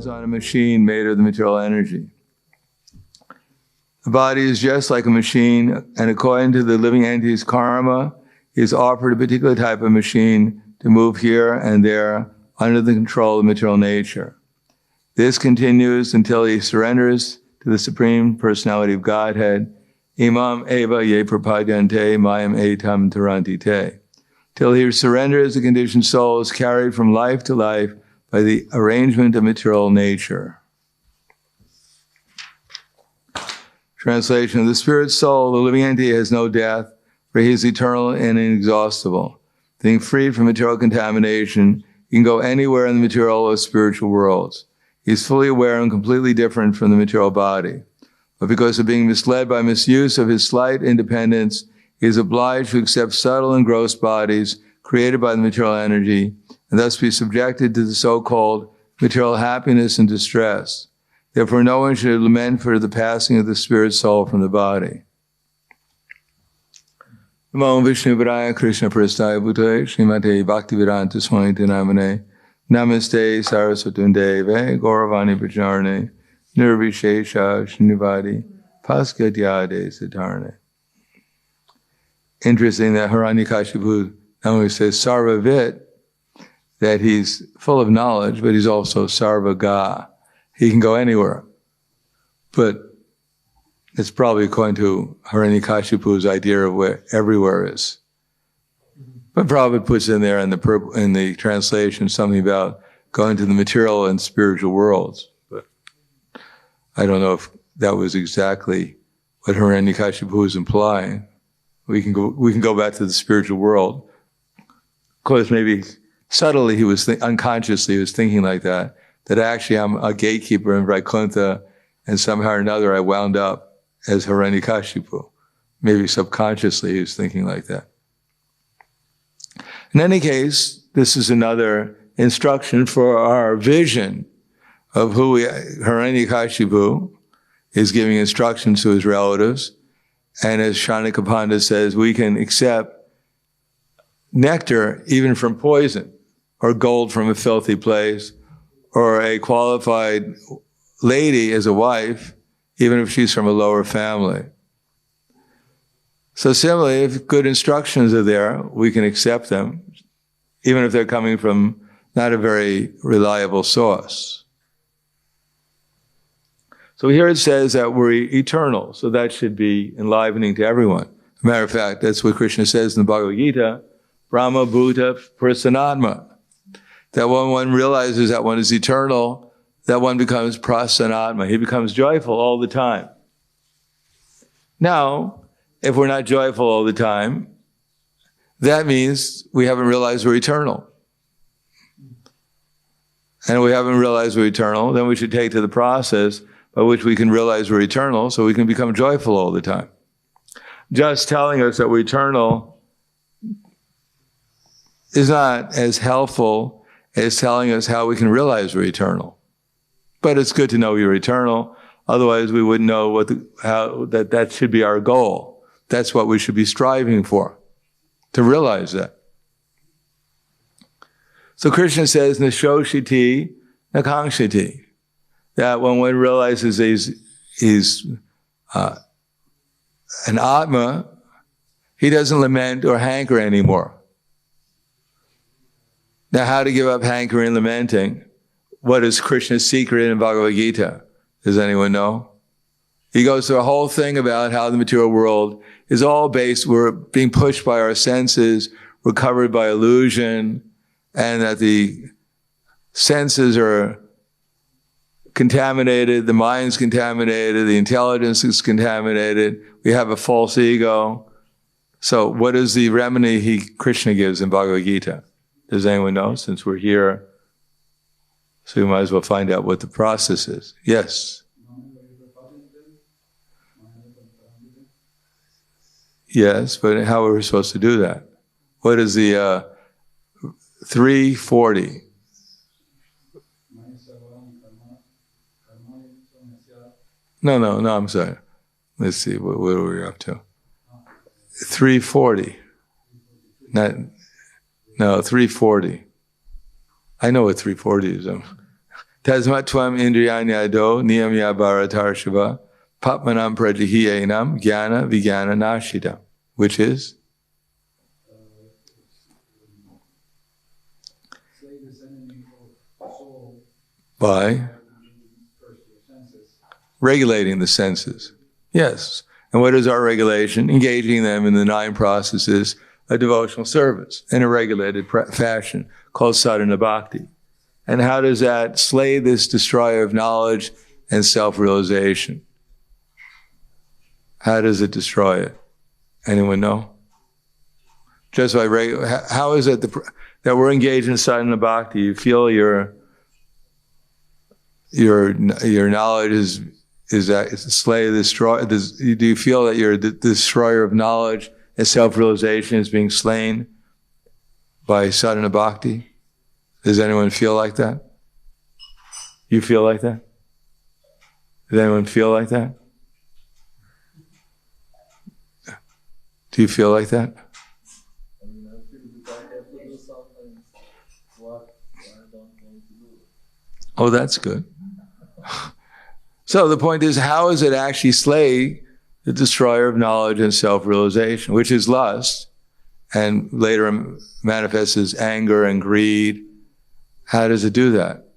depends on a machine made of the material energy. The body is just like a machine, and according to the living entity's karma, he is offered a particular type of machine to move here and there under the control of material nature. This continues until he surrenders to the Supreme Personality of Godhead, Imam Eva Ye Prapadyante Mayam Etam Taranti Te. Till he surrenders, the conditioned soul is carried from life to life by the arrangement of material nature. Translation: the spirit soul, the living entity, has no death, for he is eternal and inexhaustible. Being freed from material contamination, he can go anywhere in the material or spiritual worlds. He is fully aware and completely different from the material body. But because of being misled by misuse of his slight independence, he is obliged to accept subtle and gross bodies created by the material energy, and thus be subjected to the so-called material happiness and distress. Therefore, no one should lament for the passing of the spirit soul from the body. Namo Vishnu Padaya Krishna Prasthaya Bhutale Srimate Bhaktivedanta Swami Namane Namaste Saraswatundeve Gauravani Pracharne Nirvishesha Srinivadi Paskadyade Siddharne. Interesting that Hiranyakashipu not only says Sarvavit, that he's full of knowledge, but he's also Sarvaga. He can go anywhere. But it's probably according to Hiranyakashipu's idea of where everywhere is. But Prabhupada puts in there in the translation something about going to the material and spiritual worlds. But I don't know if that was exactly what Hiranyakashipu was implying. We can go back to the spiritual world. Of course, maybe subtly unconsciously he was thinking like that actually I'm a gatekeeper in Vaikuntha, and somehow or another I wound up as Hiranyakashipu. Maybe subconsciously he was thinking like that. In any case, this is another instruction for our vision of who Hiranyakashipu is giving instructions to his relatives. And as Shanikapanda says, we can accept nectar even from poison, or gold from a filthy place, or a qualified lady as a wife, even if she's from a lower family. So similarly, if good instructions are there, we can accept them, even if they're coming from not a very reliable source. So here it says that we're eternal, so that should be enlivening to everyone. As a matter of fact, that's what Krishna says in the Bhagavad Gita, Brahma Bhuta Prasanatma. That when one realizes that one is eternal, that one becomes prasanatma. He becomes joyful all the time. Now, if we're not joyful all the time, that means we haven't realized we're eternal. And if we haven't realized we're eternal, then we should take to the process by which we can realize we're eternal so we can become joyful all the time. Just telling us that we're eternal is not as helpful as telling us how we can realize we're eternal. But it's good to know we're eternal. Otherwise, we wouldn't know that should be our goal. That's what we should be striving for, to realize that. So Krishna says, Nashoshiti Nakangshiti, that when one realizes he's an Atma, he doesn't lament or hanker anymore. Now, how to give up hankering and lamenting? What is Krishna's secret in Bhagavad Gita? Does anyone know? He goes through a whole thing about how the material world is all based, we're being pushed by our senses, we're covered by illusion, and that the senses are contaminated, the mind's contaminated, the intelligence is contaminated, we have a false ego. So what is the remedy Krishna gives in Bhagavad Gita? Does anyone know? Since we're here, so we might as well find out what the process is. Yes? Yes, but how are we supposed to do that? What is the 340? No, I'm sorry. Let's see, what are we up to? 340. No, 340. I know what 340 is. Tasmat tvam indriyanyado niyamya bharatarshava papmanam prajahiyenam jnana vijnana nashidam. Which is? By regulating the senses. Yes. And what is our regulation? Engaging them in the 9 processes of devotional service in a regulated fashion called sadhana bhakti. And how does that slay this destroyer of knowledge and self-realization? How does it destroy it? Anyone know? Just by how is it that we're engaged in sadhana bhakti? You feel your knowledge is slay, destroy. Do you feel that you're the destroyer of knowledge and self-realization is being slain by sadhana bhakti? Does anyone feel like that? You feel like that? Does anyone feel like that? Do you feel like that? Oh, that's good. So the point is, how does it actually slay the destroyer of knowledge and self-realization, which is lust, and later manifests as anger and greed? How does it do that?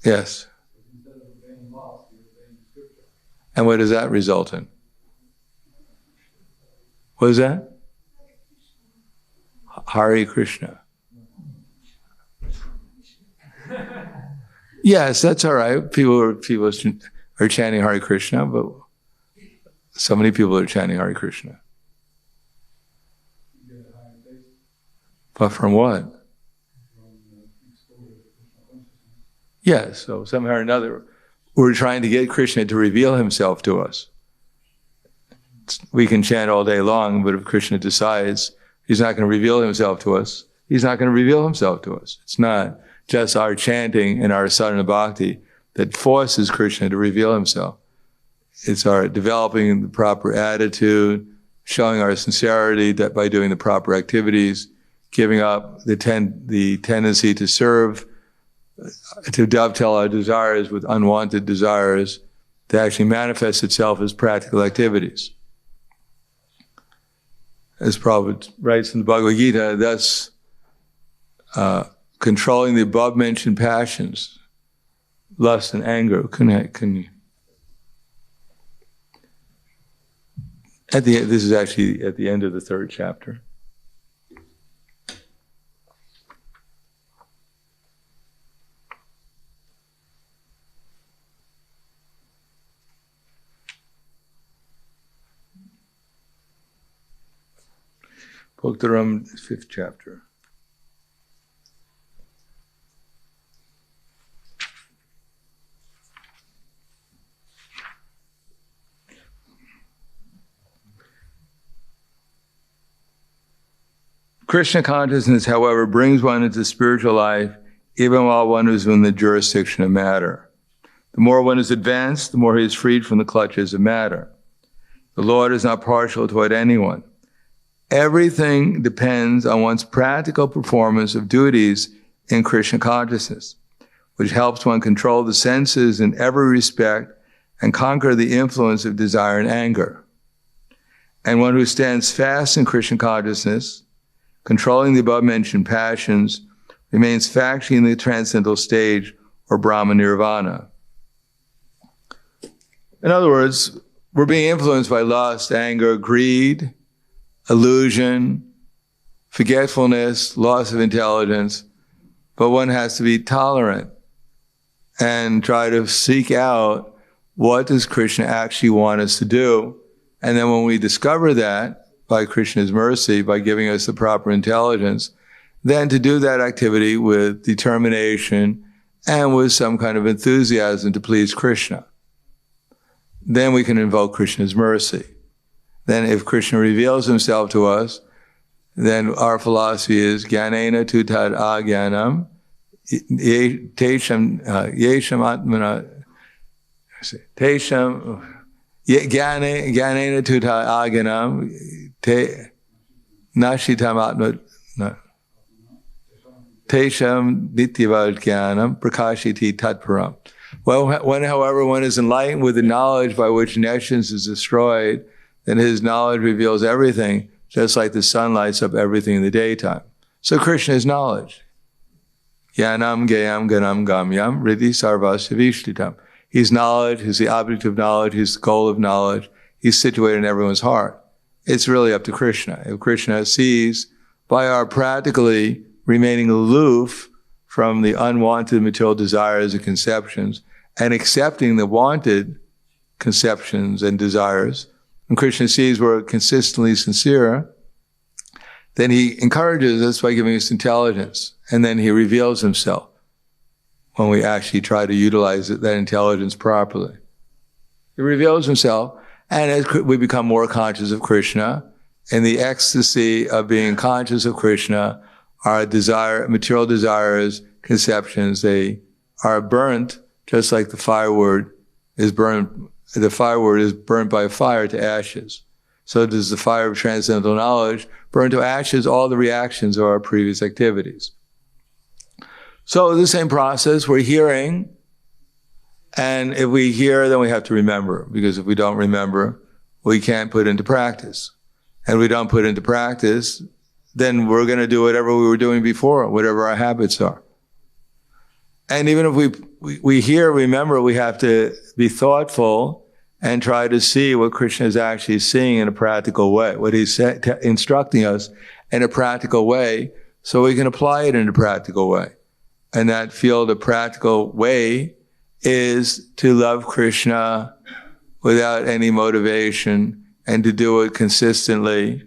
Yes. And what does that result in? What is that? Hare Krishna. Yes, that's all right. People are chanting Hare Krishna, but so many people are chanting Hare Krishna. But from what? Yes, so somehow or another, we're trying to get Krishna to reveal himself to us. We can chant all day long, but if Krishna decides he's not going to reveal himself to us, he's not going to reveal himself to us. It's not just our chanting and our sadhana bhakti that forces Krishna to reveal himself. It's our developing the proper attitude, showing our sincerity that by doing the proper activities, giving up the tendency to serve, to dovetail our desires with unwanted desires, to actually manifest itself as practical activities. As Prabhupada writes in the Bhagavad Gita, thus controlling the above-mentioned passions, lust and anger. This is actually at the end of the 3rd chapter. Bhaktaram, 5th chapter. Krishna consciousness, however, brings one into spiritual life even while one is in the jurisdiction of matter. The more one is advanced, the more he is freed from the clutches of matter. The Lord is not partial toward anyone. Everything depends on one's practical performance of duties in Krishna consciousness, which helps one control the senses in every respect and conquer the influence of desire and anger. And one who stands fast in Krishna consciousness, controlling the above-mentioned passions, remains factually in the transcendental stage or Brahma Nirvana. In other words, we're being influenced by lust, anger, greed, illusion, forgetfulness, loss of intelligence, but one has to be tolerant and try to seek out what does Krishna actually want us to do. And then when we discover that, by Krishna's mercy, by giving us the proper intelligence, then to do that activity with determination and with some kind of enthusiasm to please Krishna. Then we can invoke Krishna's mercy. Then if Krishna reveals himself to us, then our philosophy is Jnanena tu tad agyanam tesham atmana tesham Jnanena tu tad agyanam te nashitam atma Tesham Nityavad Jnanam Prakashiti Tatparam. Well, when, however, one is enlightened with the knowledge by which nescience is destroyed, then his knowledge reveals everything, just like the sun lights up everything in the daytime. So Krishna is knowledge. Yanam Gayam Ganam Gamyam Riddhi Sarvasya Vishtitam. He's knowledge, he's the object of knowledge, he's the goal of knowledge, he's situated in everyone's heart. It's really up to Krishna. If Krishna sees by our practically remaining aloof from the unwanted material desires and conceptions and accepting the wanted conceptions and desires, when Krishna sees we're consistently sincere, then he encourages us by giving us intelligence, and then he reveals himself when we actually try to utilize that intelligence properly. He reveals himself, and as we become more conscious of Krishna, in the ecstasy of being conscious of Krishna, our material desires, conceptions, they are burnt just like the firewood is burnt. The firewood is burnt by fire to ashes. So does the fire of transcendental knowledge burn to ashes all the reactions of our previous activities. So the same process, we're hearing, and if we hear, then we have to remember, because if we don't remember, we can't put into practice. And we don't put into practice, then we're going to do whatever we were doing before, whatever our habits are. And even if we hear, remember, we have to be thoughtful and try to see what Krishna is actually seeing in a practical way, what he's instructing us in a practical way, so we can apply it in a practical way. And that field of practical way is to love Krishna without any motivation and to do it consistently,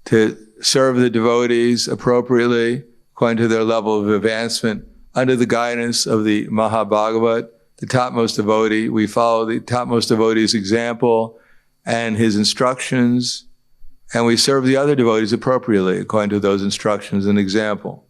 to serve the devotees appropriately according to their level of advancement under the guidance of the Mahabhagavat, the topmost devotee. We follow the topmost devotee's example and his instructions, and we serve the other devotees appropriately according to those instructions and example.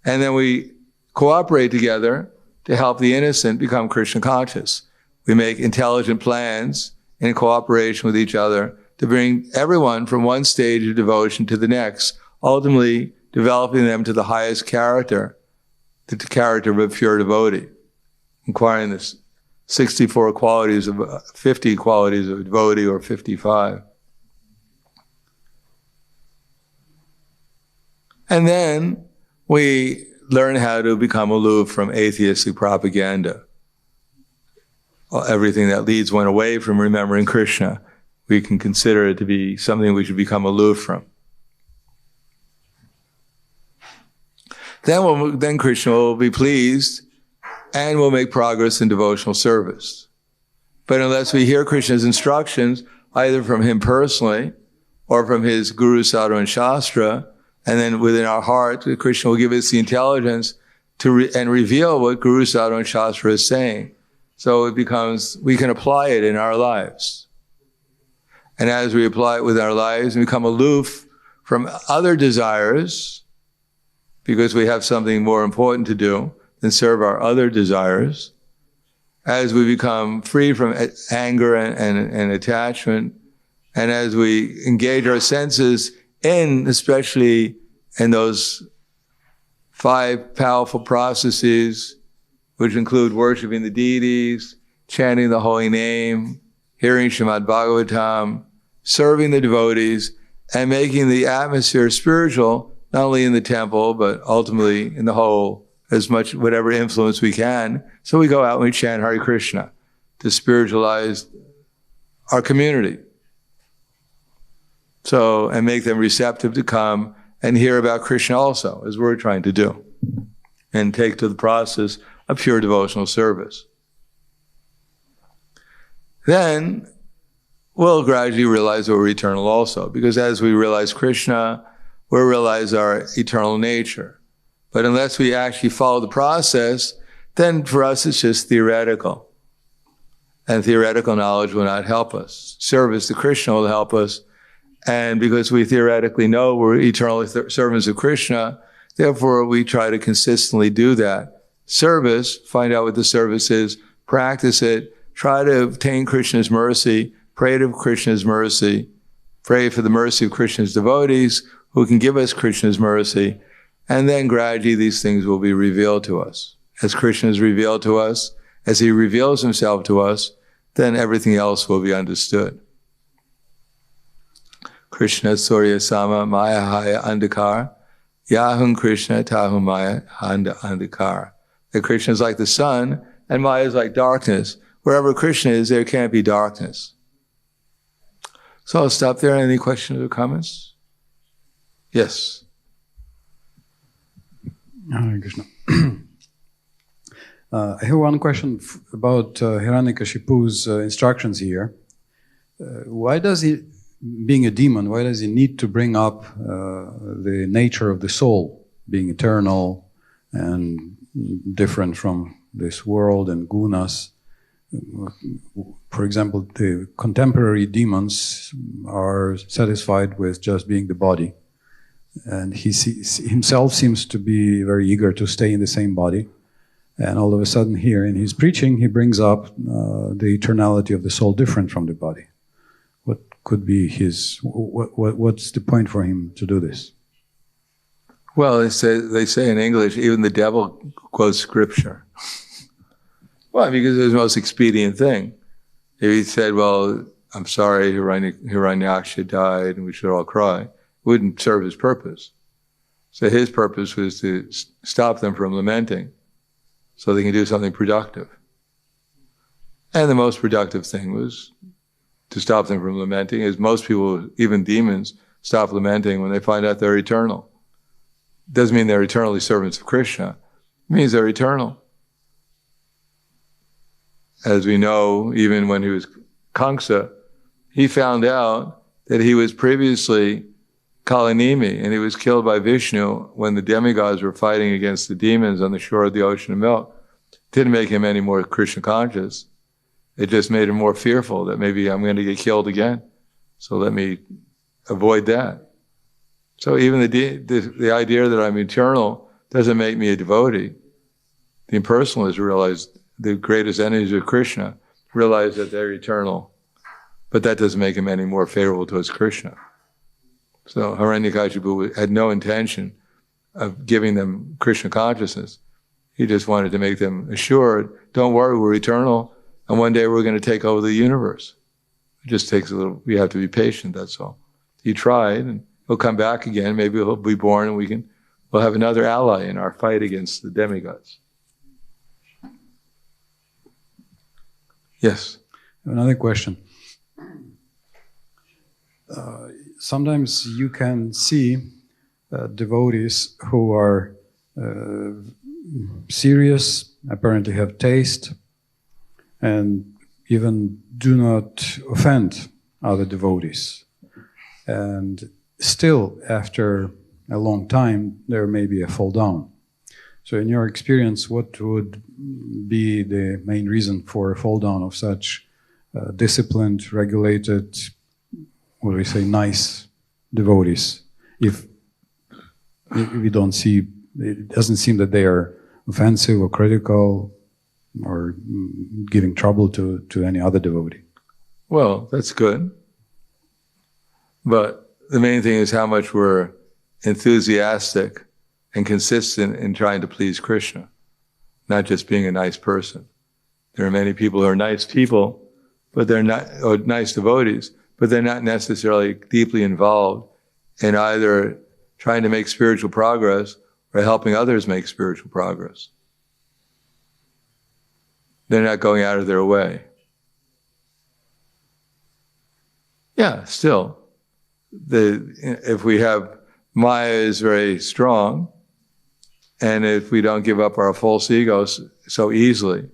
And then we cooperate together to help the innocent become Krishna conscious. We make intelligent plans in cooperation with each other to bring everyone from one stage of devotion to the next, ultimately developing them to the highest character, the character of a pure devotee, acquiring this 64 qualities of 50 qualities of a devotee, or 55. And then we learn how to become aloof from atheistic propaganda. Everything that leads one away from remembering Krishna, we can consider it to be something we should become aloof from. Then Krishna will be pleased and will make progress in devotional service. But unless we hear Krishna's instructions, either from him personally or from his Guru, Sadhu, and Shastra, and then within our heart, Krishna will give us the intelligence to and reveal what Guru, Sadhu, and Shastra is saying. So it becomes, we can apply it in our lives. And as we apply it with our lives and become aloof from other desires, because we have something more important to do than serve our other desires, as we become free from anger and attachment, and as we engage our senses especially in those 5 powerful processes, which include worshiping the deities, chanting the holy name, hearing Srimad Bhagavatam, serving the devotees, and making the atmosphere spiritual, not only in the temple, but ultimately in the whole, as much, whatever influence we can. So we go out and we chant Hare Krishna to spiritualize our community. So, and make them receptive to come and hear about Krishna also, as we're trying to do, and take to the process of pure devotional service. Then we'll gradually realize that we're eternal also, because as we realize Krishna, we'll realize our eternal nature. But unless we actually follow the process, then for us it's just theoretical. And theoretical knowledge will not help us. Service to Krishna will help us. And because we theoretically know we're eternal servants of Krishna, therefore we try to consistently do that. Service, find out what the service is, practice it, try to obtain Krishna's mercy, pray to Krishna's mercy, pray for the mercy of Krishna's devotees who can give us Krishna's mercy, And then gradually these things will be revealed to us. As Krishna is revealed to us, as he reveals himself to us, then everything else will be understood. Krishna Surya Sama Maya Haya Andhakar Yahum Krishna Tahum Maya Andhakar. That Krishna is like the sun and Maya is like darkness. Wherever Krishna is, there can't be darkness. So I'll stop there. Any questions or comments? Yes. Hare Krishna. I have one question about Hiranyakashipu's instructions here. Why does he, being a demon, why does he need to bring up the nature of the soul, being eternal and different from this world and gunas? For example, the contemporary demons are satisfied with just being the body. And he himself seems to be very eager to stay in the same body. And all of a sudden here in his preaching, he brings up the eternality of the soul different from the body. What could be his, what's the point for him to do this? Well, they say in English, even the devil quotes scripture. Why? Because it's the most expedient thing. If he said, well, I'm sorry, Hiranyaksha died and we should all cry, it wouldn't serve his purpose. So his purpose was to stop them from lamenting so they can do something productive. And the most productive thing was to stop them from lamenting, is most people, even demons, stop lamenting when they find out they're eternal. Doesn't mean they're eternally servants of Krishna. It means they're eternal. As we know, even when he was Kamsa, he found out that he was previously Kalinimi, and he was killed by Vishnu when the demigods were fighting against the demons on the shore of the ocean of milk. It didn't make him any more Krishna conscious. It just made him more fearful that maybe I'm going to get killed again. So let me avoid that. So even the idea that I'm eternal doesn't make me a devotee. The impersonalists realize, the greatest enemies of Krishna realize that they're eternal. But that doesn't make him any more favorable towards Krishna. So Hiranyakashipu had no intention of giving them Krishna consciousness. He just wanted to make them assured, don't worry, we're eternal, and one day we're going to take over the universe. It just takes a little, we have to be patient, that's all. He tried, and he'll come back again, maybe he'll be born, and we'll have another ally in our fight against the demigods. Yes? Another question. Sometimes you can see devotees who are serious, apparently have taste, and even do not offend other devotees. And still, after a long time, there may be a fall down. So in your experience, what would be the main reason for a fall down of such disciplined, regulated, what do we say, nice devotees? If we don't see, it doesn't seem that they are offensive or critical or giving trouble to any other devotee. Well, that's good. But the main thing is how much we're enthusiastic and consistent in trying to please Krishna, not just being a nice person. There are many people who are nice people, but they're not, or nice devotees, but they're not necessarily deeply involved in either trying to make spiritual progress or helping others make spiritual progress. They're not going out of their way. Yeah, still, if we have Maya is very strong, and if we don't give up our false egos so easily,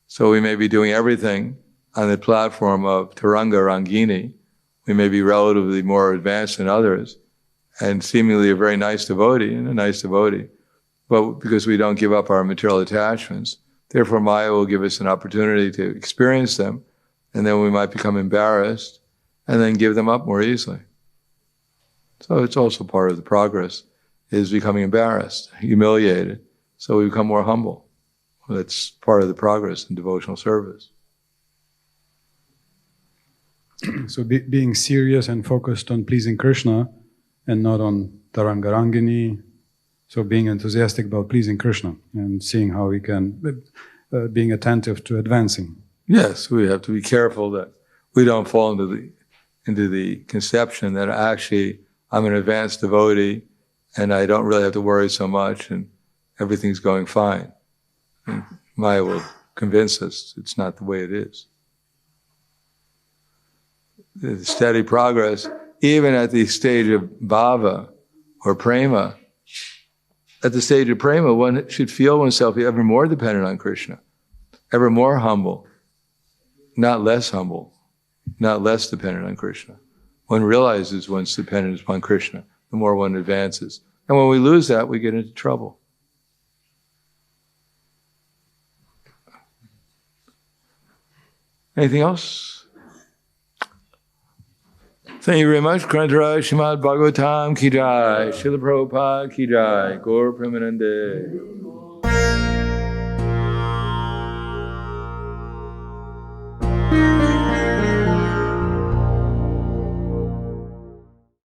so we may be doing everything on the platform of Taranga Rangini, we may be relatively more advanced than others, and seemingly a very nice devotee, but because we don't give up our material attachments, therefore Maya will give us an opportunity to experience them, and then we might become embarrassed, and then give them up more easily. So it's also part of the progress, is becoming embarrassed, humiliated, so we become more humble. That's part of the progress in devotional service. So being serious and focused on pleasing Krishna and not on Tarangarangini So being enthusiastic about pleasing Krishna and seeing how we can, being attentive to advancing. Yes, we have to be careful that we don't fall into the conception that actually I'm an advanced devotee and I don't really have to worry so much and everything's going fine. And Maya will convince us it's not the way it is. The steady progress, even at the stage of bhava or prema, at the stage of prema, one should feel oneself ever more dependent on Krishna, ever more humble, not less humble, not less dependent on Krishna. One realizes one's dependence upon Krishna, the more one advances. And when we lose that, we get into trouble. Anything else? Thank you very much. Krantaraj Srimad Bhagavatam Ki Jai, Srila Prabhupada Ki Jai, Gaur Premanande.